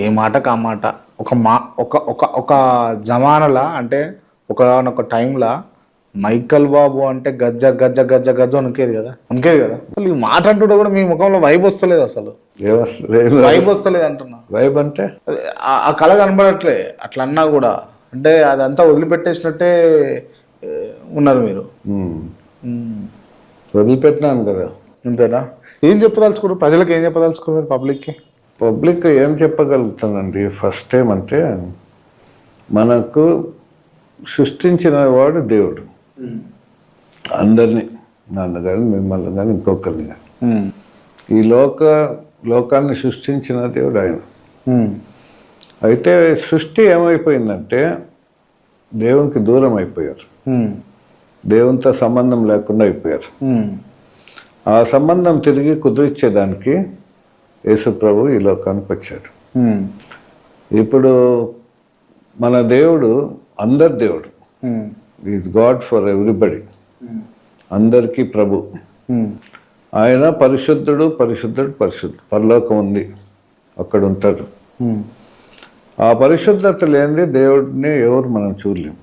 ఏ మాటకు ఆ మాట ఒక మా ఒక జమానలా అంటే ఒక టైంలో మైకల్ బాబు అంటే గజ్జ గజ్జ గజ్జ గజ్జ వణికేది కదా అసలు ఈ మాట అంటుంటే కూడా మీ ముఖంలో వైబ్ వస్తలేదు అసలు వైబ్ వస్తలేదు అంటున్నా వైబ్ అంటే ఆ కళ కనబడట్లే అట్లా అన్నా కూడా అంటే అదంతా వదిలిపెట్టేసినట్టే ఉన్నారు మీరు. వదిలిపెట్టినాను కదా. అంతేనా? ఏం చెప్పదలుచుకోరు ప్రజలకు, ఏం చెప్పదలుచుకోరు మీరు పబ్లిక్ ఏం చెప్పగలుగుతానండి? ఫస్ట్ ఏమంటే మనకు సృష్టించిన వాడు దేవుడు, అందరినీ, నన్ను కానీ మిమ్మల్ని కానీ ఇంకొకరిని కానీ. ఈ లోకాన్ని సృష్టించిన దేవుడు ఆయన. అయితే సృష్టి ఏమైపోయిందంటే దేవునికి దూరం అయిపోయారు, దేవునితో సంబంధం లేకుండా అయిపోయారు. ఆ సంబంధం తిరిగి కుదిరించేదానికి యేసు ప్రభు ఈ లోకానికి వచ్చాడు. ఇప్పుడు మన దేవుడు అందరి దేవుడు, ఈజ్ గాడ్ ఫర్ ఎవ్రీబడి, అందరికీ ప్రభు. ఆయన పరిశుద్ధుడు పరిశుద్ధుడు పరిశుద్ధుడు. పరలోకం ఉంది, అక్కడ ఉంటాడు. ఆ పరిశుద్ధత లేనిది దేవుడిని ఎవరు మనం చూడలేము.